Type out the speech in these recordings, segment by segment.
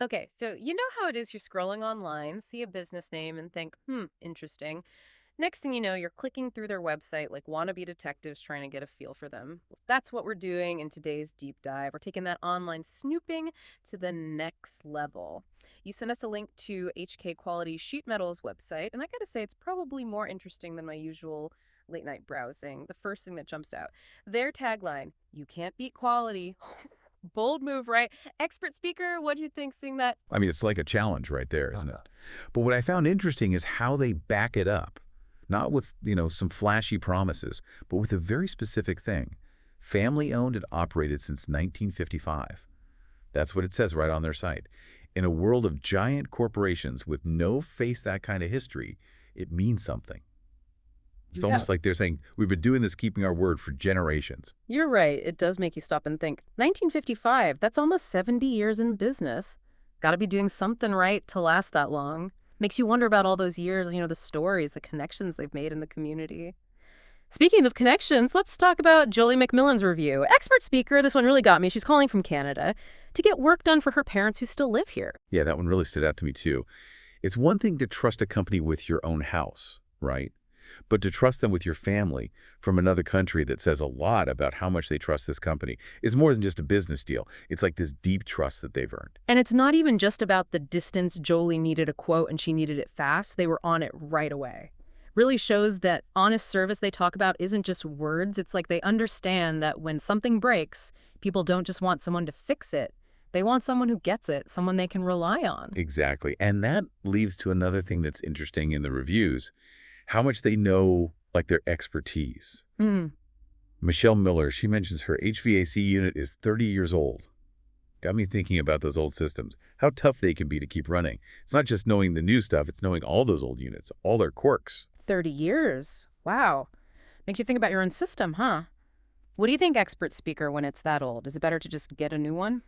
Okay, so you know how it is you're scrolling online, see a business name, and think, interesting. Next thing you know, you're clicking through their website like wannabe detectives trying to get a feel for them. Well, that's what we're doing in today's deep dive. We're taking that online snooping to the next level. You sent us a link to HK Quality Sheet Metal's website, and I gotta say, it's probably more interesting than my usual late night browsing. The first thing that jumps out, their tagline, "You can't beat quality." Bold move, right? Expert speaker, what do you think seeing that? I mean, it's like a challenge right there, isn't Uh-huh. it? But what I found interesting is how they back it up. Not with, some flashy promises, but with a very specific thing. Family owned and operated since 1955. That's what it says right on their site. In a world of giant corporations with no face that kind of history, it means something. It's Yeah. almost like they're saying, we've been doing this, keeping our word for generations. You're right. It does make you stop and think. 1955, that's almost 70 years in business. Got to be doing something right to last that long. Makes you wonder about all those years, the stories, the connections they've made in the community. Speaking of connections, let's talk about Jolie McMillan's review. Expert speaker, this one really got me. She's calling from Canada to get work done for her parents who still live here. Yeah, that one really stood out to me too. It's one thing to trust a company with your own house, right? But to trust them with your family from another country that says a lot about how much they trust this company is more than just a business deal. It's like this deep trust that they've earned. And it's not even just about the distance. Jolie needed a quote and she needed it fast. They were on it right away. Really shows that honest service they talk about isn't just words. It's like they understand that when something breaks, people don't just want someone to fix it. They want someone who gets it, someone they can rely on. Exactly. And that leads to another thing that's interesting in the reviews, how much they know, like their expertise. Mm. Michelle Miller, she mentions her HVAC unit is 30 years old. Got me thinking about those old systems, how tough they can be to keep running. It's not just knowing the new stuff, it's knowing all those old units, all their quirks. 30 years. Wow. Makes you think about your own system, huh? What do you think, expert speaker, when it's that old? Is it better to just get a new one?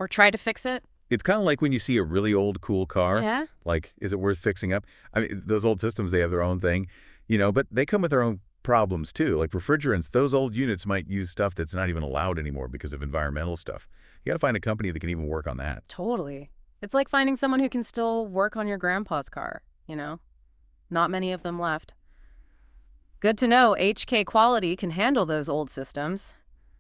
Or try to fix it? It's kind of like when you see a really old, cool car. Yeah. Like, is it worth fixing up? I mean, those old systems, they have their own thing, but they come with their own problems too. Like refrigerants, those old units might use stuff that's not even allowed anymore because of environmental stuff. You got to find a company that can even work on that. Totally. It's like finding someone who can still work on your grandpa's car. Not many of them left. Good to know HK Quality can handle those old systems.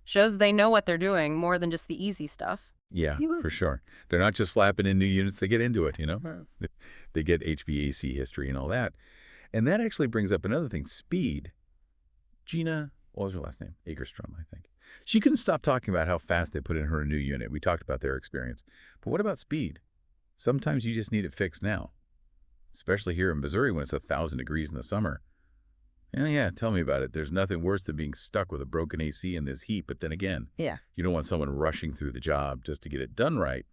Shows they know what they're doing more than just the easy stuff. Yeah, Yeah. for sure. They're not just slapping in new units, they get into it. Right. They get HVAC history and all that. And that actually brings up another thing, speed. Gina, what was her last name? Agerstrom, I think. She couldn't stop talking about how fast they put in her new unit. We talked about their experience. But what about speed? Sometimes you just need it fixed now, especially here in Missouri when it's 1,000 degrees in the summer. Yeah, tell me about it. There's nothing worse than being stuck with a broken AC in this heat. But then again, Yeah. you don't want someone rushing through the job just to get it done right.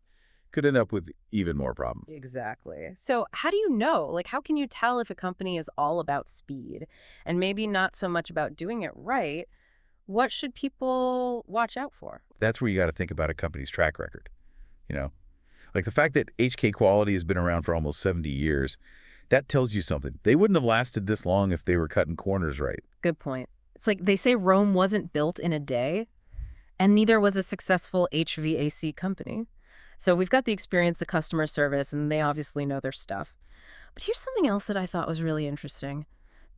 Could end up with even more problems. Exactly. So, how do you know? Like, how can you tell if a company is all about speed and maybe not so much about doing it right? What should people watch out for? That's where you got to think about a company's track record. You know, like the fact that HK Quality has been around for almost 70 years, that tells you something. They wouldn't have lasted this long if they were cutting corners right. Good point. It's like they say Rome wasn't built in a day, and neither was a successful HVAC company. So we've got the experience, the customer service, and they obviously know their stuff. But here's something else that I thought was really interesting.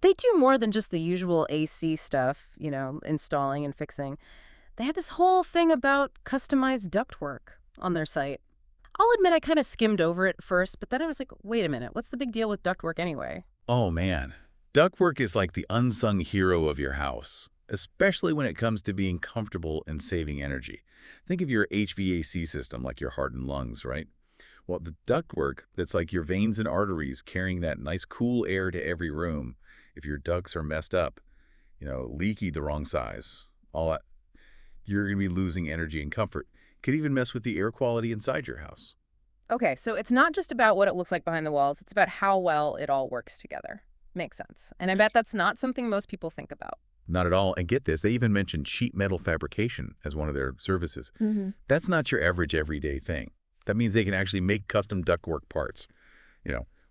They do more than just the usual AC stuff, installing and fixing. They had this whole thing about customized ductwork on their site. I'll admit I kind of skimmed over it first, but then I was like, wait a minute, what's the big deal with ductwork anyway? Oh man, ductwork is like the unsung hero of your house, especially when it comes to being comfortable and saving energy. Think of your HVAC system like your heart and lungs, right? Well, the ductwork, that's like your veins and arteries carrying that nice cool air to every room. If your ducts are messed up, leaky the wrong size, all that, you're going to be losing energy and comfort. Could even mess with the air quality inside your house. Okay, so it's not just about what it looks like behind the walls, it's about how well it all works together. Makes sense. And I bet that's not something most people think about. Not at all. And get this, they even mentioned sheet metal fabrication as one of their services. That's not your average everyday thing. That means they can actually make custom ductwork parts,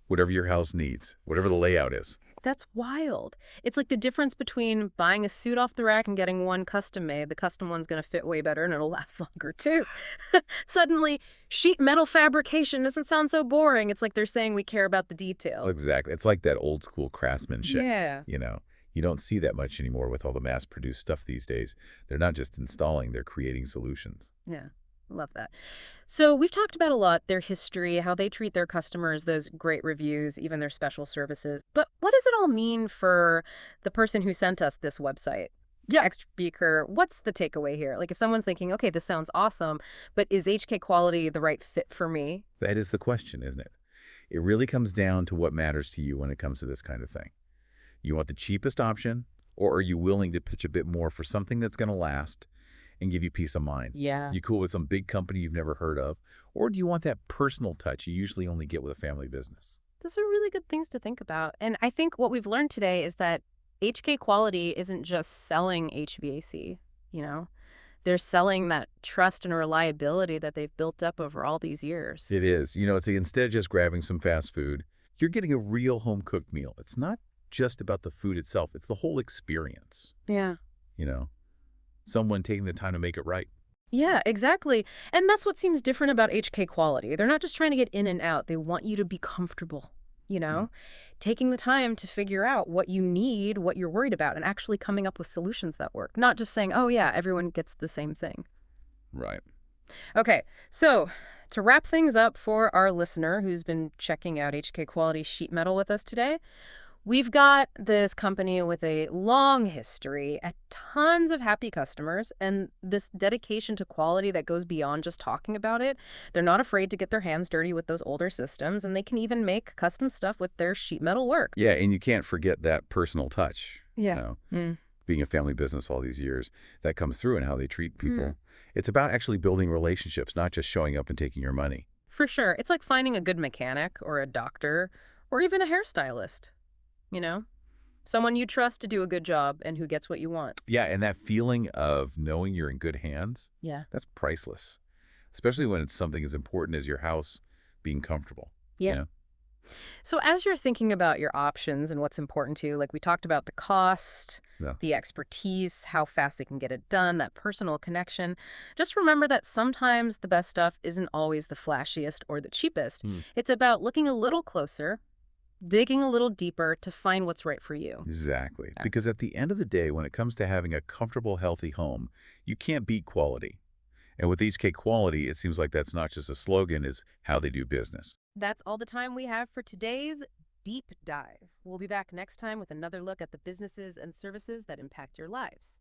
whatever your house needs, whatever the layout is. That's wild. It's like the difference between buying a suit off the rack and getting one custom made. The custom one's going to fit way better and it'll last longer too. Suddenly, sheet metal fabrication doesn't sound so boring. It's like they're saying we care about the details. Exactly. It's like that old school craftsmanship, Yeah. you know. You don't see that much anymore with all the mass-produced stuff these days. They're not just installing, they're creating solutions. Yeah. Love that. So we've talked about a lot their history, how they treat their customers, those great reviews, even their special services. But what does it all mean for the person who sent us this website? Yeah. Extra Beaker, what's the takeaway here? Like if someone's thinking, okay, this sounds awesome, but is HK quality the right fit for me? That is the question, isn't it? It really comes down to what matters to you when it comes to this kind of thing. You want the cheapest option, or are you willing to pitch a bit more for something that's going to last and give you peace of mind? Yeah. You cool with some big company you've never heard of? Or do you want that personal touch you usually only get with a family business? Those are really good things to think about. And I think what we've learned today is that HK quality isn't just selling HVAC, you know? They're selling that trust and reliability that they've built up over all these years. It is. You know, it's instead of just grabbing some fast food, you're getting a real home-cooked meal. It's not just about the food itself. It's the whole experience, Yeah. you know? Someone taking the time to make it right. Yeah, exactly. And that's what seems different about HK quality. They're not just trying to get in and out. They want you to be comfortable, you know? Taking the time to figure out what you need, what you're worried about, and actually coming up with solutions that work. Not just saying, oh yeah, everyone gets the same thing. Right. Okay, so to wrap things up for our listener who's been checking out HK quality sheet metal with us today, we've got this company with a long history, tons of happy customers, and this dedication to quality that goes beyond just talking about it. They're not afraid to get their hands dirty with those older systems, and they can even make custom stuff with their sheet metal work. Yeah, and you can't forget that personal touch. You Yeah. know, Mm. being a family business all these years, that comes through in how they treat people. Mm. It's about actually building relationships, not just showing up and taking your money. For sure. It's like finding a good mechanic or a doctor or even a hairstylist, you know? Someone you trust to do a good job and who gets what you want. Yeah, and that feeling of knowing you're in good hands, Yeah. that's priceless, especially when it's something as important as your house being comfortable. Yeah. You know? So as you're thinking about your options and what's important to you, like we talked about the cost, Yeah. the expertise, how fast they can get it done, that personal connection, just remember that sometimes the best stuff isn't always the flashiest or the cheapest. Hmm. It's about looking a little closer, digging a little deeper to find what's right for you. Exactly. Yeah. Because at the end of the day, when it comes to having a comfortable, healthy home, you can't beat quality. And with HK Quality, it seems like that's not just a slogan, it's how they do business. That's all the time we have for today's deep dive. We'll be back next time with another look at the businesses and services that impact your lives.